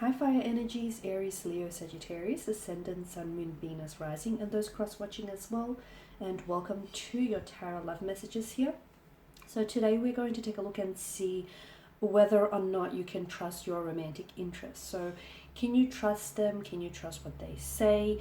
High fire energies, Aries, Leo, Sagittarius, Ascendant, Sun, Moon, Venus, Rising, and those cross-watching as well. And welcome to your Tarot Love Messages here. So today we're going to take a look and see whether or not you can trust your romantic interests. So can you trust them? Can you trust what they say?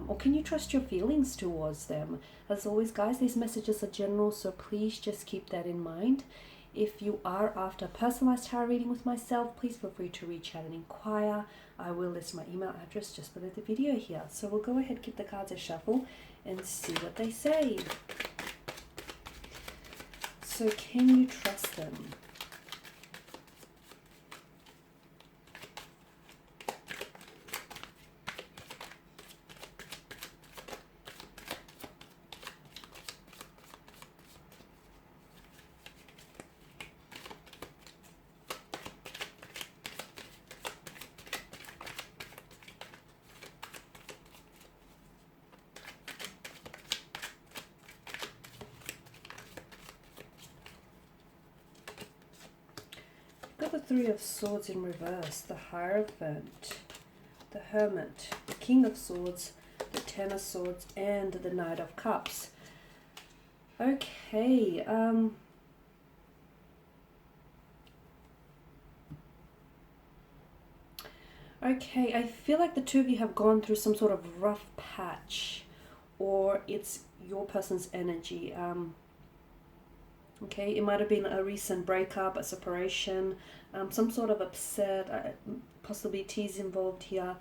Or can you trust your feelings towards them? As always, guys, these messages are general, so please just keep that in mind. If you are after a personalized tarot reading with myself, please feel free to reach out and inquire. I will list my email address just below the video here. So we'll go ahead, give the cards a shuffle and see what they say. So can you trust them? Got the Three of Swords in reverse, the Hierophant, the Hermit, the King of Swords, the Ten of Swords, and the Knight of Cups. Okay, okay, I feel like the two of you have gone through some sort of rough patch, or it's your person's energy. Okay, it might have been a recent breakup, a separation, some sort of upset, possibly tears involved here.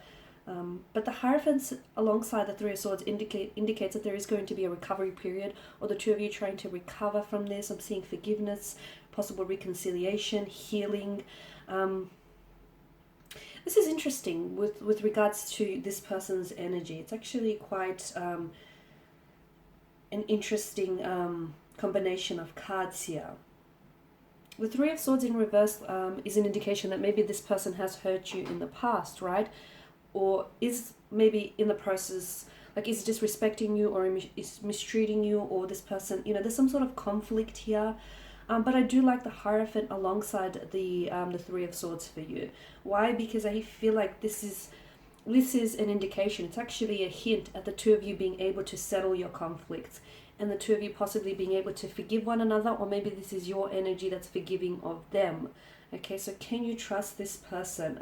But the Hierophant alongside the Three of Swords indicates that there is going to be a recovery period, or the two of you trying to recover from this. I'm seeing forgiveness, possible reconciliation, healing. This is interesting with regards to this person's energy. It's actually quite an interesting combination of cards here. The Three of Swords in reverse is an indication that maybe this person has hurt you in the past, right? Or is maybe in the process, like is disrespecting you, or is mistreating you, or this person, you know, there's some sort of conflict here. But I do like the Hierophant alongside the Three of Swords for you. Why? Because I feel like this is an indication. It's actually a hint at the two of you being able to settle your conflicts, and the two of you possibly being able to forgive one another, or maybe this is your energy that's forgiving of them. Okay, so can you trust this person?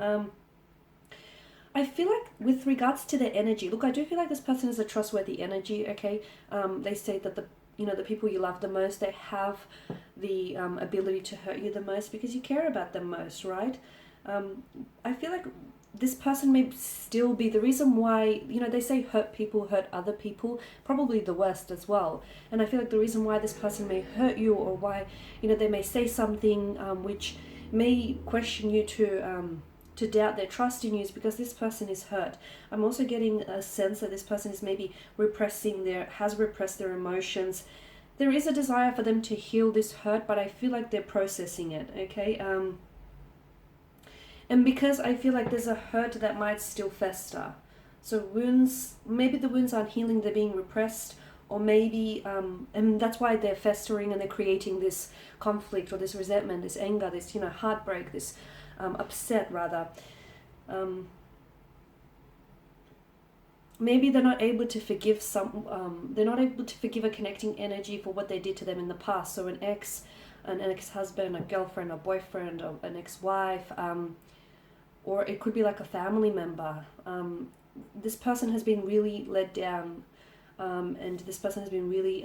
I feel like with regards to their energy, look, I do feel like this person is a trustworthy energy, okay? They say that the people you love the most, they have the ability to hurt you the most because you care about them most, right? I feel like this person may still be the reason why, they say hurt people hurt other people, probably the worst as well. And I feel like the reason why this person may hurt you, or why, they may say something which may question you to doubt their trust in you, is because this person is hurt. I'm also getting a sense that this person is maybe has repressed their emotions. There is a desire for them to heal this hurt, but I feel like they're processing it, okay? And because I feel like there's a hurt that might still fester. So wounds, maybe the wounds aren't healing, they're being repressed, or maybe, and that's why they're festering and they're creating this conflict or this resentment, this anger, this, heartbreak, this upset rather. Maybe they're not able to forgive they're not able to forgive a connecting energy for what they did to them in the past. So an ex-husband, a girlfriend, a boyfriend, or an ex-wife, or it could be like a family member. This person has been really let down, and this person has been really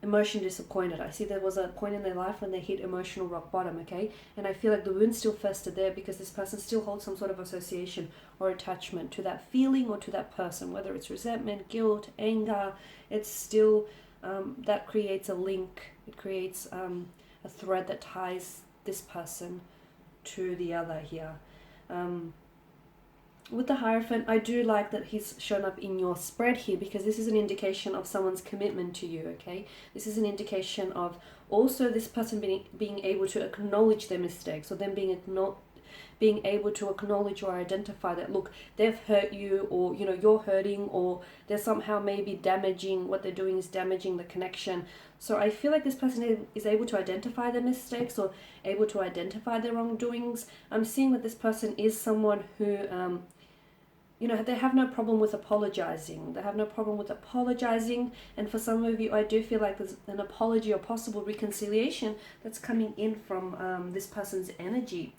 emotionally disappointed. I see there was a point in their life when they hit emotional rock bottom, okay? And I feel like the wound still festered there because this person still holds some sort of association or attachment to that feeling or to that person, whether it's resentment, guilt, anger. It's still, that creates a link. It creates a thread that ties this person to the other here. With the Hierophant, I do like that he's shown up in your spread here, because this is an indication of someone's commitment to you, okay? This is an indication of also this person being able to acknowledge their mistakes, or them being able to acknowledge or identify that, look, they've hurt you, or, you're hurting, or they're somehow maybe damaging, what they're doing is damaging the connection. So I feel like this person is able to identify their mistakes or able to identify their wrongdoings. I'm seeing that this person is someone who, you know, they have no problem with apologizing. They have no problem with apologizing. And for some of you, I do feel like there's an apology or possible reconciliation that's coming in from this person's energy.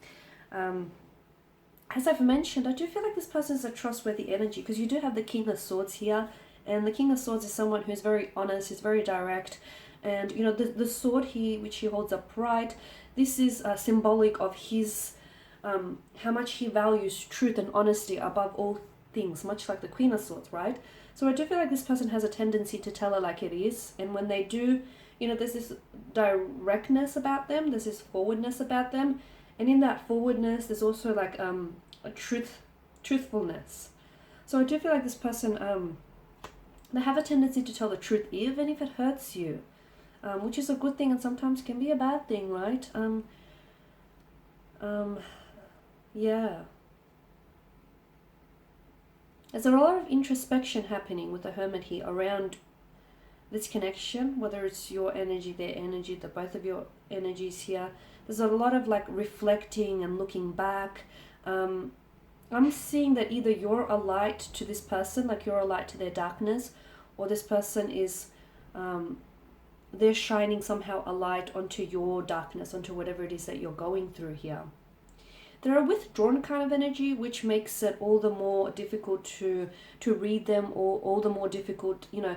As I've mentioned, I do feel like this person is a trustworthy energy, because you do have the King of Swords here. And the King of Swords is someone who's very honest, who's very direct. And, you know, the sword which he holds upright, this is symbolic of his, how much he values truth and honesty above all things, much like the Queen of Swords, right? So I do feel like this person has a tendency to tell it like it is. And when they do, you know, there's this directness about them, there's this forwardness about them. And in that forwardness, there's also like a truthfulness. So I do feel like this person, they have a tendency to tell the truth even if it hurts you, which is a good thing and sometimes can be a bad thing, right? Yeah. There's a lot of introspection happening with the Hermit here around this connection, whether it's your energy, their energy, the both of your energies here. There's a lot of like reflecting and looking back. I'm seeing that either you're a light to this person, like you're a light to their darkness, or this person is, they're shining somehow a light onto your darkness, onto whatever it is that you're going through here. They're a withdrawn kind of energy, which makes it all the more difficult to read them, or all the more difficult, you know,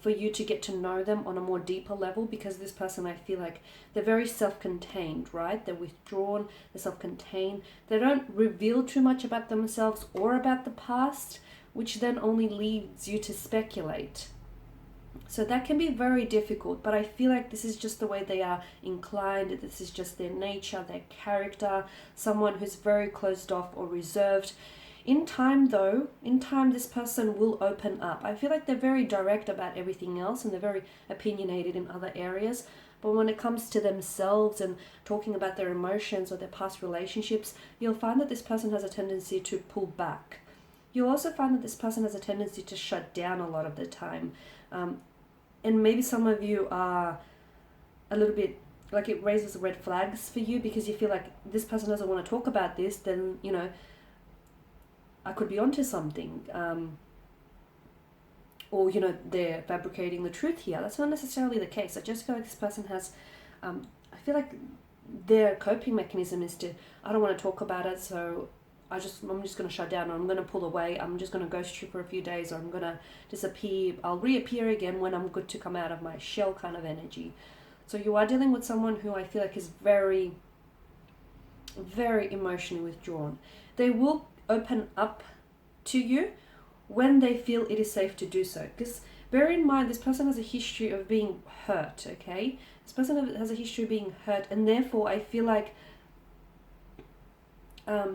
for you to get to know them on a more deeper level, because this person, I feel like they're very self-contained, right? They're withdrawn, they're self-contained. They don't reveal too much about themselves or about the past, which then only leads you to speculate. So that can be very difficult, but I feel like this is just the way they are inclined. This is just their nature, their character, someone who's very closed off or reserved. In time though, this person will open up. I feel like they're very direct about everything else and they're very opinionated in other areas. But when it comes to themselves and talking about their emotions or their past relationships, you'll find that this person has a tendency to pull back. You'll also find that this person has a tendency to shut down a lot of the time. And maybe some of you are a little bit, like it raises red flags for you, because you feel like this person doesn't want to talk about this, then, you know, I could be onto something. Or, you know, they're fabricating the truth here. That's not necessarily the case. I just feel like this person has, I feel like their coping mechanism is to, I don't want to talk about it, so I'm just going to shut down, or I'm going to pull away, I'm just going to ghost you for a few days, or I'm going to disappear, I'll reappear again when I'm good to come out of my shell kind of energy. So you are dealing with someone who I feel like is very, very emotionally withdrawn. They will open up to you when they feel it is safe to do so. Because bear in mind, this person has a history of being hurt, okay? This person has a history of being hurt, and therefore I feel like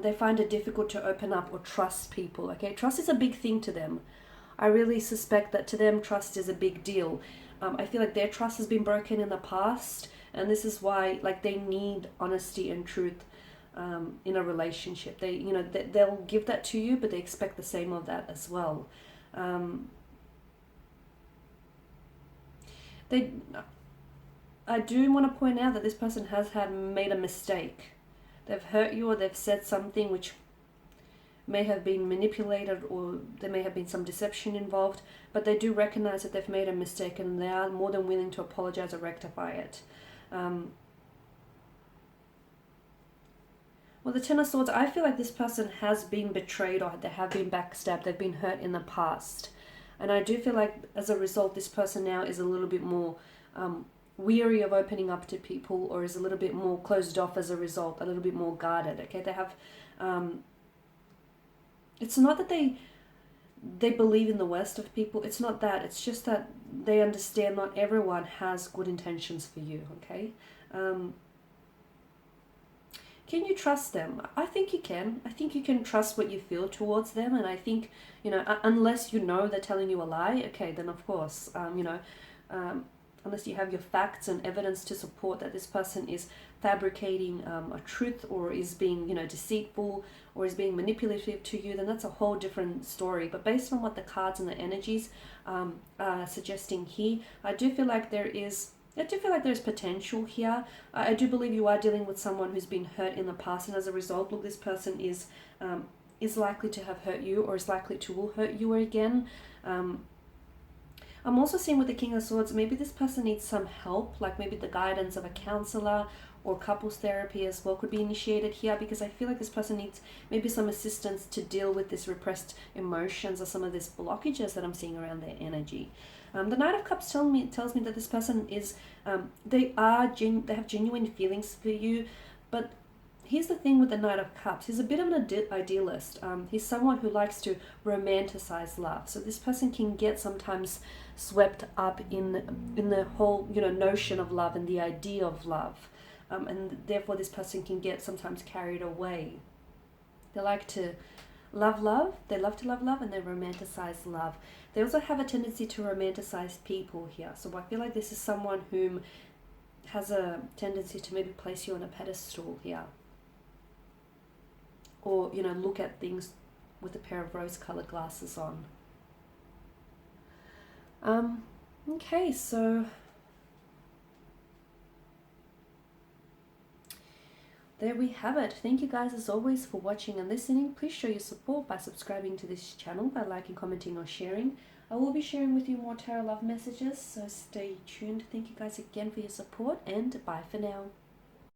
they find it difficult to open up or trust people, okay? Trust is a big thing to them. I really suspect that to them, trust is a big deal. I feel like their trust has been broken in the past, and this is why, like, they need honesty and truth in a relationship. They, you know, they'll give that to you, but they expect the same of that as well. I do want to point out that this person has made a mistake. They've hurt you, or they've said something which may have been manipulated, or there may have been some deception involved, but they do recognize that they've made a mistake, and they are more than willing to apologize or rectify it. Well, the Ten of Swords, I feel like this person has been betrayed, or they have been backstabbed, they've been hurt in the past. And I do feel like as a result, this person now is a little bit more weary of opening up to people, or is a little bit more closed off as a result, a little bit more guarded, okay? They have, it's not that they believe in the worst of people, it's not that, it's just that they understand not everyone has good intentions for you, okay? Can you trust them? I think you can. I think you can trust what you feel towards them, and I think, you know, unless you know they're telling you a lie, okay, then of course, you know, unless you have your facts and evidence to support that this person is fabricating a truth, or is being, you know, deceitful, or is being manipulative to you, then that's a whole different story. But based on what the cards and the energies are suggesting here, I do feel like there's potential here. I do believe you are dealing with someone who's been hurt in the past, and as a result, look, this person is likely to have hurt you, or is likely to will hurt you again. I'm also seeing with the King of Swords, maybe this person needs some help, like maybe the guidance of a counselor or couples therapy as well could be initiated here, because I feel like this person needs maybe some assistance to deal with this repressed emotions or some of these blockages that I'm seeing around their energy. The Knight of Cups tells me that this person is, they have genuine feelings for you, but here's the thing with the Knight of Cups. He's a bit of an idealist. He's someone who likes to romanticize love. So this person can get sometimes swept up in the whole, you know, notion of love and the idea of love. And therefore this person can get sometimes carried away. They like to love, they love to love, and they romanticize love. They also have a tendency to romanticize people here. So I feel like this is someone whom has a tendency to maybe place you on a pedestal here. Or, you know, look at things with a pair of rose-colored glasses on. Okay, so there we have it. Thank you guys as always for watching and listening. Please show your support by subscribing to this channel, by liking, commenting or sharing. I will be sharing with you more tarot love messages, so stay tuned. Thank you guys again for your support, and bye for now.